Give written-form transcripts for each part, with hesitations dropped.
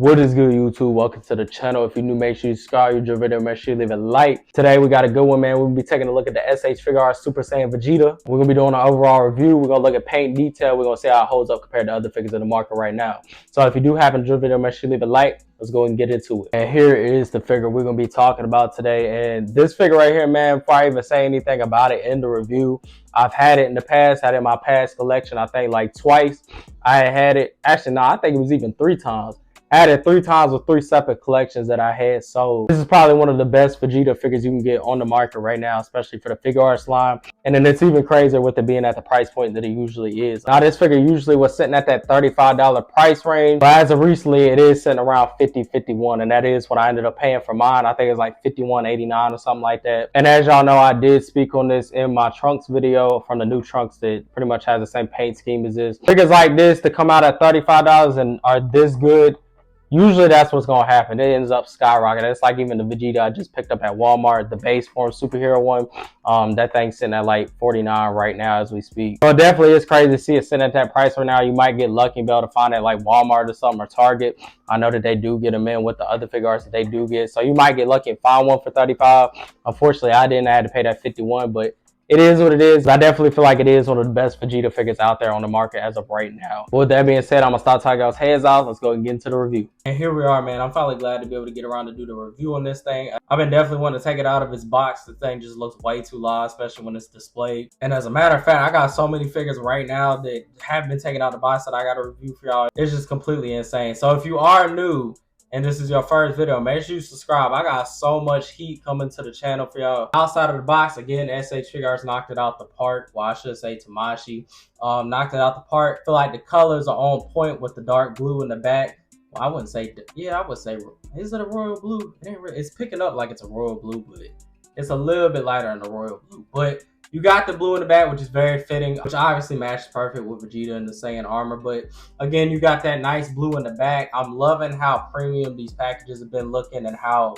What is good, YouTube? Welcome to the channel. If you're new, make sure you subscribe. You enjoy the video, make sure you leave a like. Today we got a good one, man. We'll be taking a look at the SH Figuarts Super Saiyan Vegeta. We're gonna be doing an overall review. We're gonna look at paint detail. We're gonna see how it holds up compared to other figures in the market right now. So if you do happen to enjoy the video, make sure you leave a like. Let's go and get into it. And here is the figure we're gonna be talking about today. And this figure right here, man, before I even say anything about it in the review, I've had it in the past, had it in my past collection, I think like twice. I had it, actually no, I think it was even 3 times. I had it 3 times with 3 separate collections that I had sold. This is probably one of the best Vegeta figures you can get on the market right now, especially for the Figuarts line. And then it's even crazier with it being at the price point that it usually is. Now this figure usually was sitting at that $35 price range, but as of recently it is sitting around $50, $51, and that is what I ended up paying for mine. I think it's like $51.89 or something like that. And as y'all know, I did speak on this in my Trunks video from the new Trunks that pretty much has the same paint scheme as this. Figures like this to come out at $35 and are this good, usually that's what's going to happen. It ends up skyrocketing. It's like even the Vegeta I just picked up at Walmart, the base form superhero one. That thing's sitting at like $49 right now as we speak. So it definitely is crazy to see it sitting at that price right now. You might get lucky and be able to find it like Walmart or something, or Target. I know that they do get them in with the other Figuarts that they do get. So you might get lucky and find one for $35. Unfortunately, I didn't. I had to pay that $51, but it is what it is. I definitely feel like it is one of the best Vegeta figures out there on the market as of right now. But with that being said, I'm going to start talking y'all's heads out. Let's go and get into the review. And here we are, man. I'm finally glad to be able to get around to do the review on this thing. I've been definitely wanting to take it out of its box. The thing just looks way too large, especially when it's displayed. And as a matter of fact, I got so many figures right now that have been taken out of the box that I got to review for y'all. It's just completely insane. So if you are new and this is your first video, make sure you subscribe. I got so much heat coming to the channel for y'all. Outside of the box, again, SH Figuarts knocked it out the park. Well, I should say Tamashi knocked it out the park. I feel like the colors are on point with the dark blue in the back. Well, I wouldn't say, yeah, I would say, is it a royal blue? It's picking up like it's a royal blue, but it's a little bit lighter than the royal blue. But you got the blue in the back, which is very fitting, which obviously matches perfect with Vegeta and the Saiyan armor. But again, you got that nice blue in the back. I'm loving how premium these packages have been looking, and how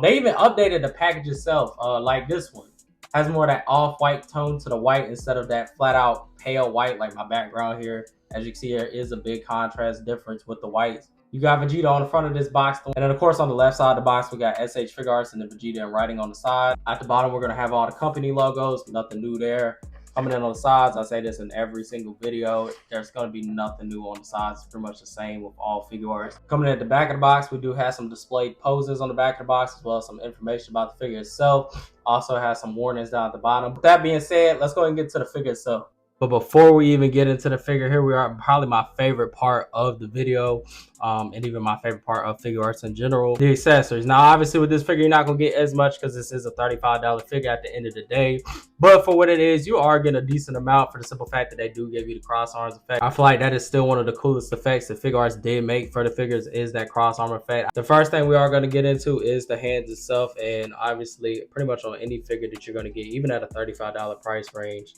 they even updated the package itself. Like this one has more of that off-white tone to the white instead of that flat-out pale white like my background here. As you can see, there is a big contrast difference with the whites. You got Vegeta on the front of this box. And then, of course, on the left side of the box, we got SH Figuarts and then Vegeta and writing on the side. At the bottom, we're going to have all the company logos. Nothing new there. Coming in on the sides, I say this in every single video, there's going to be nothing new on the sides. It's pretty much the same with all Figuarts. Coming in at the back of the box, we do have some displayed poses on the back of the box, as well as some information about the figure itself. Also has some warnings down at the bottom. With that being said, let's go ahead and get to the figure itself. But before we even get into the figure, here we are, probably my favorite part of the video, and even my favorite part of Figuarts in general, the accessories. Now, obviously, with this figure, you're not going to get as much because this is a $35 figure at the end of the day. But for what it is, you are getting a decent amount for the simple fact that they do give you the cross arms effect. I feel like that is still one of the coolest effects that Figuarts did make for the figures, is that cross arm effect. The first thing we are going to get into is the hands itself, and obviously, pretty much on any figure that you're going to get, even at a $35 price range,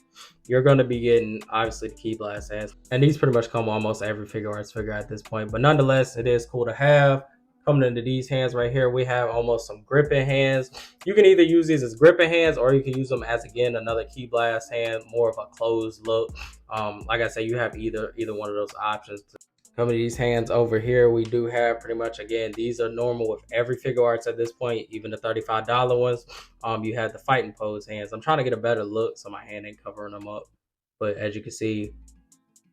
you're going to be getting, obviously, the key blast hands. And these pretty much come on almost every Figuarts figure at this point. But nonetheless, it is cool to have. Coming into these hands right here, we have almost some gripping hands. You can either use these as gripping hands, or you can use them as, again, another key blast hand, more of a closed look. Like I say, you have either one of those options. Coming to these hands over here, we do have pretty much, again, these are normal with every Figuarts at this point, even the $35 ones. You have the fighting pose hands. I'm trying to get a better look so my hand ain't covering them up. But as you can see,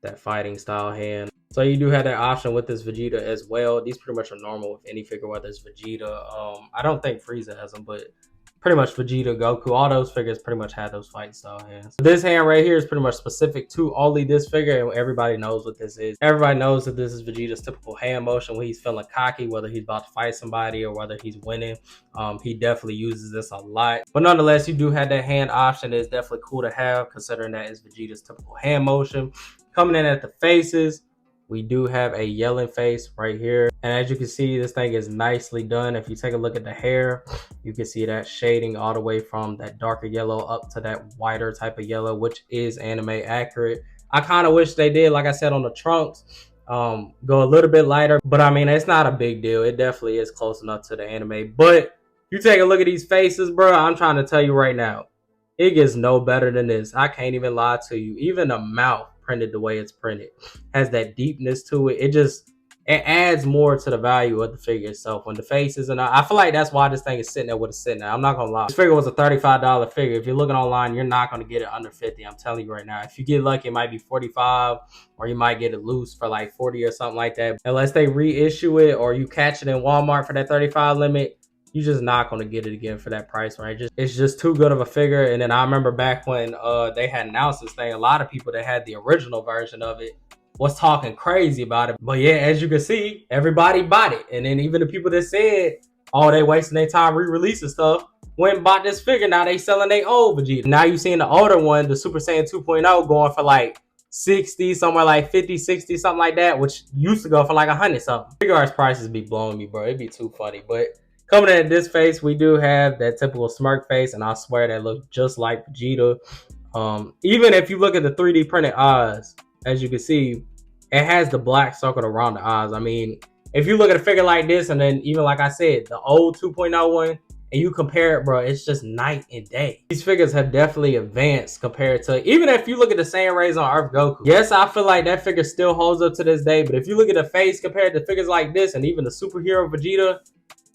that fighting style hand. So you do have that option with this Vegeta as well. These pretty much are normal with any figure, whether it's Vegeta. I don't think Frieza has them, but pretty much Vegeta, Goku, all those figures pretty much have those fighting style hands. This hand right here is pretty much specific to only this figure, and everybody knows what this is. Everybody knows that this is Vegeta's typical hand motion when he's feeling cocky, whether he's about to fight somebody or whether he's winning. He definitely uses this a lot. But nonetheless, you do have that hand option. It's definitely cool to have, considering that is Vegeta's typical hand motion. Coming in at the faces, we do have a yelling face right here. And as you can see, this thing is nicely done. If you take a look at the hair, you can see that shading all the way from that darker yellow up to that whiter type of yellow, which is anime accurate. I kind of wish they did, like I said on the Trunks, go a little bit lighter. But I mean, it's not a big deal. It definitely is close enough to the anime. But you take a look at these faces, bro. I'm trying to tell you right now, it gets no better than this. I can't even lie to you. Even the mouth printed the way it's printed has that deepness to it. it adds more to the value of the figure itself. When the face isn't, I feel like that's why this thing is sitting there with it's sitting there. I'm not gonna lie. This figure was a $35 figure. If you're looking online, you're not gonna get it under 50. I'm telling you right now. If you get lucky, it might be 45, or you might get it loose for like 40 or something like that. Unless they reissue it or you catch it in Walmart for that 35 limit, you're just not going to get it again for that price, right? It's just too good of a figure. And then I remember back when they had announced this thing, a lot of people that had the original version of it was talking crazy about it. But yeah, as you can see, everybody bought it. And then even the people that said, oh, they wasting their time re-releasing stuff, went and bought this figure. Now they selling their old Vegeta. Now you seeing the older one, the Super Saiyan 2.0, going for like 60, somewhere like 50, 60, something like that, which used to go for like 100 something. Figuarts prices be blowing me, bro. It'd be too funny. But coming at this face, we do have that typical smirk face, and I swear that looks just like Vegeta. Even if you look at the 3D printed eyes, as you can see, it has the black circle around the eyes. I mean, if you look at a figure like this, and then even like I said, the old 2.0 one, and you compare it, bro, it's just night and day. These figures have definitely advanced compared to, even if you look at the same rays on Earth Goku. Yes, I feel like that figure still holds up to this day, but if you look at the face compared to figures like this, and even the superhero Vegeta,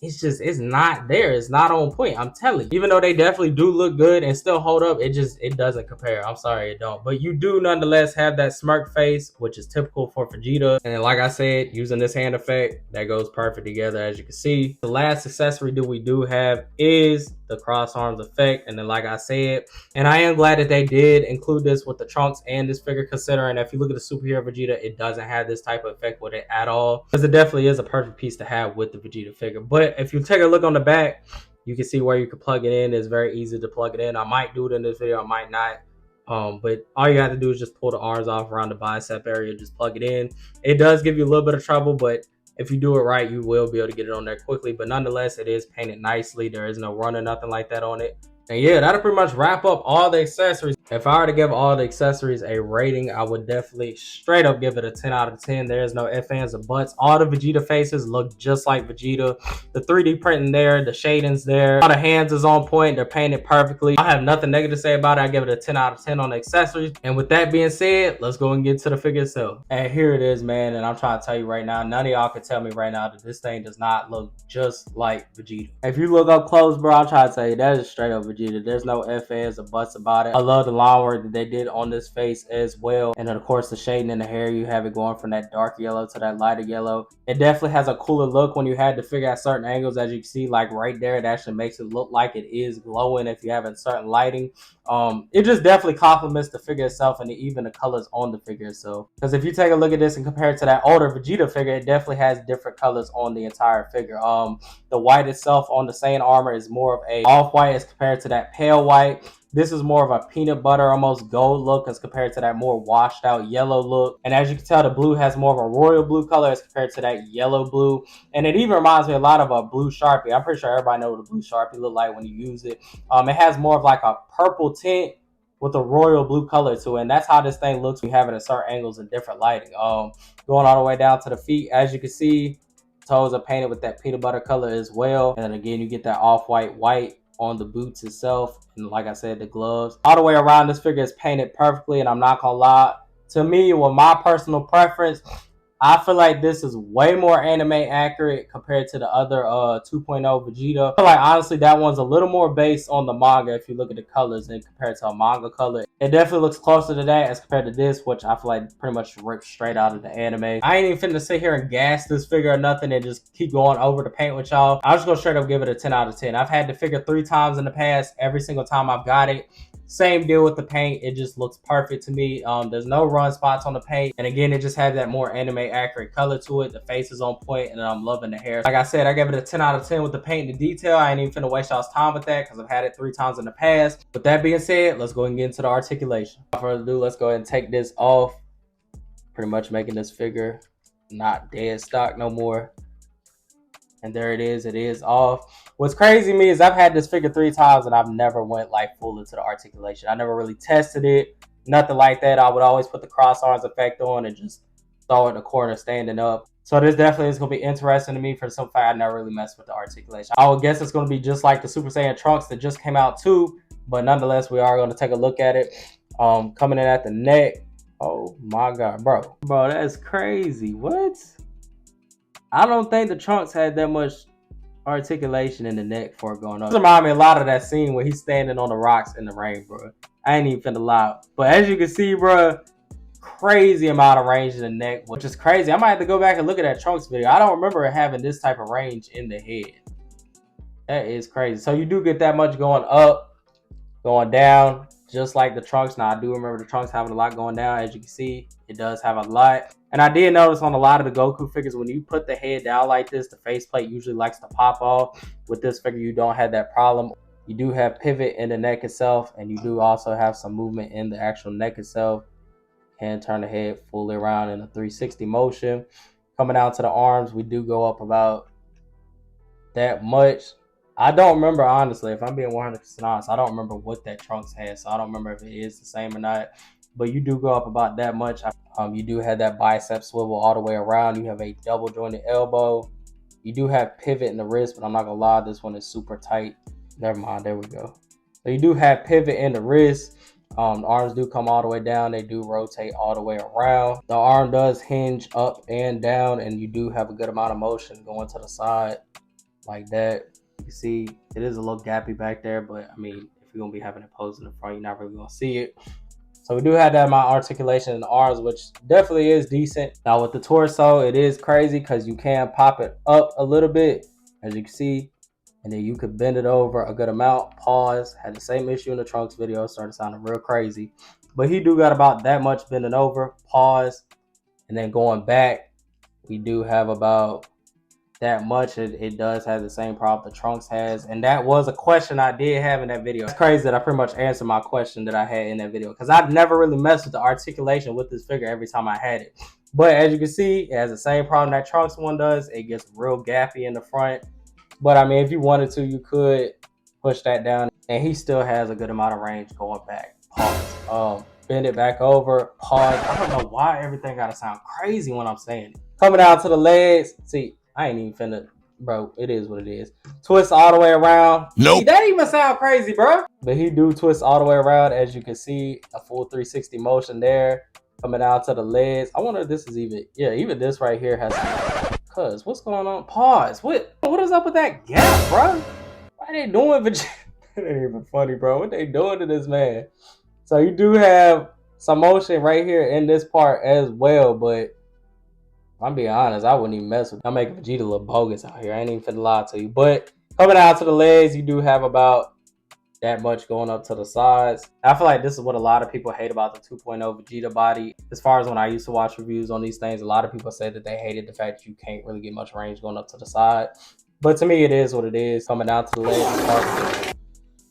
it's not there. It's not on point. I'm telling you. Even though they definitely do look good and still hold up, it doesn't compare. I'm sorry, it don't. But you do nonetheless have that smirk face, which is typical for Vegeta. And like I said, using this hand effect, that goes perfect together, as you can see. The last accessory that we do have is the cross arms effect. And then like I said, and I am glad that they did include this with the trunks and this figure, considering if you look at the superhero Vegeta, it doesn't have this type of effect with it at all, because it definitely is a perfect piece to have with the Vegeta figure. But if you take a look on the back, you can see where you can plug it in. It's very easy to plug it in. I might do it in this video, I might not. But all you have to do is just pull the R's off around the bicep area, just plug it in. It does give you a little bit of trouble, but if you do it right, you will be able to get it on there quickly. But nonetheless, it is painted nicely. There is no run or nothing like that on it. And yeah, that'll pretty much wrap up all the accessories. If I were to give all the accessories a rating, I would definitely straight up give it a 10 out of 10. There's no ifs, ands, or buts. All the Vegeta faces look just like Vegeta. The 3D printing there, the shadings there. All the hands is on point. They're painted perfectly. I have nothing negative to say about it. I give it a 10 out of 10 on the accessories. And with that being said, let's go and get to the figure itself. And here it is, man. And I'm trying to tell you right now, none of y'all can tell me right now that this thing does not look just like Vegeta. If you look up close, bro, I'll try to tell you that is straight up Vegeta. There's no ifs, ands, or buts about it. I love the line work that they did on this face as well. And then of course the shading in the hair, you have it going from that dark yellow to that lighter yellow. It definitely has a cooler look when you had the figure at certain angles. As you can see, like right there, it actually makes it look like it is glowing if you have a certain lighting. It just definitely complements the figure itself, and even the colors on the figure itself. Because if you take a look at this and compare it to that older Vegeta figure, it definitely has different colors on the entire figure. The white itself on the Saiyan armor is more of a off-white as compared to that pale white. This is more of a peanut butter, almost gold look as compared to that more washed out yellow look. And as you can tell, the blue has more of a royal blue color as compared to that yellow blue. And it even reminds me a lot of a blue Sharpie. I'm pretty sure everybody knows what a blue Sharpie look like when you use it. It has more of like a purple tint with a royal blue color to it. And that's how this thing looks when you have it at certain angles and different lighting. Going all the way down to the feet, as you can see, toes are painted with that peanut butter color as well. And then again, you get that off-white white on the boots itself, and like I said, the gloves. All the way around, this figure is painted perfectly, and I'm not gonna lie, to me, with my personal preference, I feel like this is way more anime accurate compared to the other 2.0 Vegeta. I feel like honestly that one's a little more based on the manga if you look at the colors and compared to a manga color. It definitely looks closer to that as compared to this, which I feel like pretty much ripped straight out of the anime. I ain't even finna sit here and gas this figure or nothing and just keep going over the paint with y'all. I'll just go straight up give it a 10 out of 10. I've had the figure 3 times in the past. Every single time I've got it, same deal with the paint. It just looks perfect to me. There's no run spots on the paint, and again, it just has that more anime accurate color to it. The face is on point, and I'm loving the hair. Like I said, I gave it a 10 out of 10 with the paint and the detail. I ain't even finna waste y'all's time with that because I've had it 3 times in the past. With that being said, let's go and get into the articulation. Without further ado, let's go ahead and take this off. Pretty much making this figure not dead stock no more. And there it is off. What's crazy to me is I've had this figure 3 times and I've never went like full into the articulation. I never really tested it, nothing like that. I would always put the cross arms effect on and just throw it in the corner standing up. So this definitely is going to be interesting to me for some fact. I never really messed with the articulation. I would guess it's going to be just like the Super Saiyan Trunks that just came out too. But nonetheless, we are going to take a look at it. Coming in at the neck. Oh my God, bro. Bro, that's crazy. What? I don't think the trunks had that much articulation in the neck for going up. This reminds me a lot of that scene where he's standing on the rocks in the rain, bro. I ain't even finna lie. But as you can see, bro, crazy amount of range in the neck, which is crazy. I might have to go back and look at that Trunks video. I don't remember having this type of range in the head. That is crazy. So you do get that much going up, going down, just like the Trunks. Now, I do remember the Trunks having a lot going down. As you can see, it does have a lot. And I did notice on a lot of the Goku figures, when you put the head down like this, the faceplate usually likes to pop off. With this figure, you don't have that problem. You do have pivot in the neck itself, and you do also have some movement in the actual neck itself. Can turn the head fully around in a 360 motion. Coming out to the arms, we do go up about that much. I don't remember, honestly, if I'm being 100% honest, I don't remember what that Trunks has, so I don't remember if it is the same or not. But you do go up about that much. You do have that bicep swivel all the way around. You have a double jointed elbow. You do have pivot in the wrist, but I'm not gonna lie, this one is super tight. Never mind, there we go. So you do have pivot in the wrist. The arms do come all the way down. They do rotate all the way around. The arm does hinge up and down, and you do have a good amount of motion going to the side like that. You see, it is a little gappy back there, but I mean, if you're gonna be having it posed in the front, you're not really gonna see it. So we do have that amount of articulation in the arms, which definitely is decent. Now with the torso, it is crazy because you can pop it up a little bit, as you can see. And then you could bend it over a good amount. Pause. Had the same issue in the Trunks video. Started sounding real crazy. But he do got about that much bending over. Pause. And then going back, we do have about that much. It does have the same problem the Trunks has. And that was a question I did have in that video. It's crazy that I pretty much answered my question that I had in that video. Because I've never really messed with the articulation with this figure every time I had it. But as you can see, it has the same problem that Trunks one does. It gets real gappy in the front. But I mean, if you wanted to, you could push that down. And he still has a good amount of range going back. Pause. Bend it back over. Pause. I don't know why everything gotta sound crazy when I'm saying it. Coming down to the legs. See, I ain't even finna, bro. It is what it is. Twist all the way around. Nope. See, that even sound crazy, bro. But he do twist all the way around. As you can see, a full 360 motion there. Coming out to the legs. I wonder if this is even, yeah, even this right here has some, cuz, what's going on? Pause. What is up with that gap, bro? Why they doing Vegeta? It ain't even funny, bro. What they doing to this man? So you do have some motion right here in this part as well, but I'm being honest, I wouldn't even mess with it. I'm making Vegeta look bogus out here. I ain't even finna lie to you. But coming out to the legs, you do have about that much going up to the sides. I feel like this is what a lot of people hate about the 2.0 Vegeta body. As far as when I used to watch reviews on these things, a lot of people say that they hated the fact that you can't really get much range going up to the side. But to me, it is what it is. Coming down to the legs.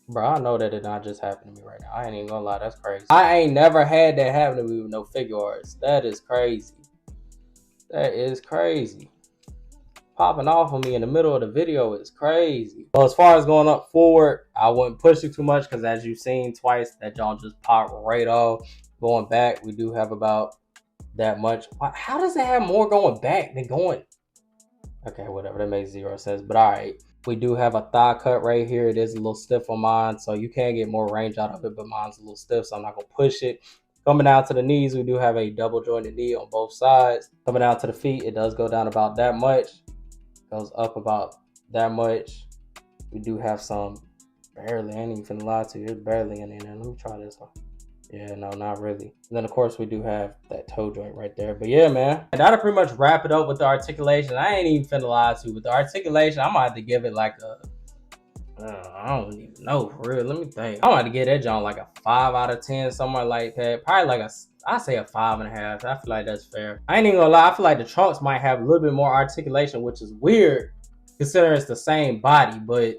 Bro, I know that did not just happen to me right now. I ain't even gonna lie, that's crazy. I ain't never had that happen to me with no Figuarts. That is crazy. That is crazy. Popping off on me in the middle of the video is crazy. Well, as far as going up forward, I wouldn't push it too much because as you've seen twice, that jump just popped right off. Going back, we do have about that much. How does it have more going back than going? Okay, whatever, that makes 0 sense, but all right. We do have a thigh cut right here. It is a little stiff on mine, so you can get more range out of it, but mine's a little stiff, so I'm not gonna push it. Coming down to the knees, we do have a double jointed knee on both sides. Coming down to the feet, it does go down about that much. Goes up about that much. We do have some barely, I ain't even finna lie to you, it's barely in there. Let me try this one. Yeah, no, not really. And then of course we do have that toe joint right there. But yeah, man, and that'll pretty much wrap it up with the articulation. I ain't even finna lie to you. With the articulation, I might have to give it like a, I don't even know for real. Let me think. I might have to give that joint like a 5 out of 10, somewhere like that. Probably like I say a 5.5. I feel like that's fair. I ain't even gonna lie. I feel like the Trunks might have a little bit more articulation, which is weird considering it's the same body. But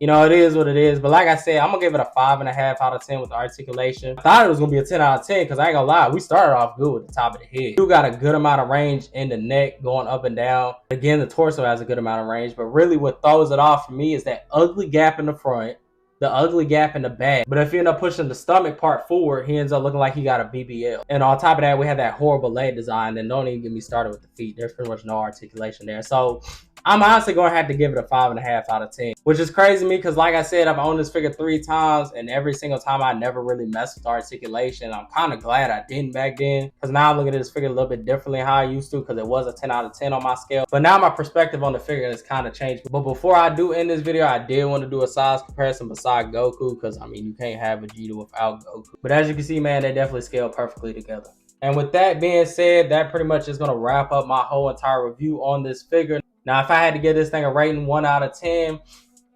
you know, it is what it is. But like I said, I'm gonna give it a 5.5 out of 10 with the articulation. I thought it was gonna be a 10 out of 10 because I ain't gonna lie, we started off good with the top of the head. You got a good amount of range in the neck going up and down. Again, the torso has a good amount of range, but really what throws it off for me is that ugly gap in the front, the ugly gap in the back. But if you end up pushing the stomach part forward, he ends up looking like he got a BBL. And on top of that, we have that horrible leg design. And don't even get me started with the feet. There's pretty much no articulation there. So I'm honestly gonna have to give it a 5.5 out of 10. which is crazy to me because, like I said, I've owned this figure 3 times, and every single time I never really messed with the articulation. I'm kind of glad I didn't back then, because now I look at this figure a little bit differently than how I used to, because it was a 10 out of 10 on my scale. But now my perspective on the figure has kind of changed. But before I do end this video, I did want to do a size comparison beside Goku, because I mean, you can't have Vegeta without Goku. But as you can see, man, they definitely scale perfectly together. And with that being said, that pretty much is going to wrap up my whole entire review on this figure. Now, if I had to give this thing a rating 1 out of 10,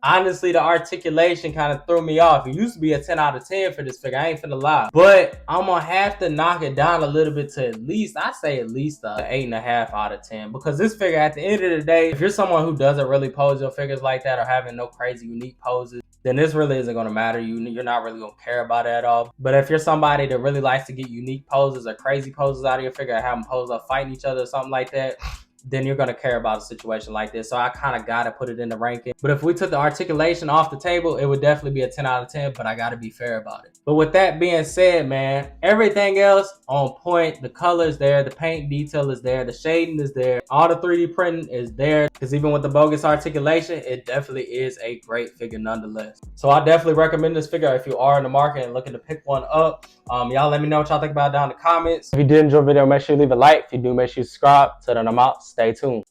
honestly, the articulation kind of threw me off. It used to be a 10 out of 10 for this figure, I ain't finna lie. But I'm gonna have to knock it down a little bit to at least, I say at least a 8.5 out of 10. Because this figure, at the end of the day, if you're someone who doesn't really pose your figures like that or having no crazy unique poses, then this really isn't gonna matter. You're not really gonna care about it at all. But if you're somebody that really likes to get unique poses or crazy poses out of your figure, or have them pose up fighting each other or something like that, then you're going to care about a situation like this. So I kind of got to put it in the ranking. But if we took the articulation off the table, it would definitely be a 10 out of 10, but I got to be fair about it. But with that being said, man, everything else on point. The color is there, the paint detail is there, the shading is there, all the 3D printing is there, because even with the bogus articulation, it definitely is a great figure nonetheless. So I definitely recommend this figure if you are in the market and looking to pick one up. Y'all let me know what y'all think about it down in the comments. If you did enjoy the video, make sure you leave a like. If you do, make sure you subscribe. Till then, I'm out. Stay tuned.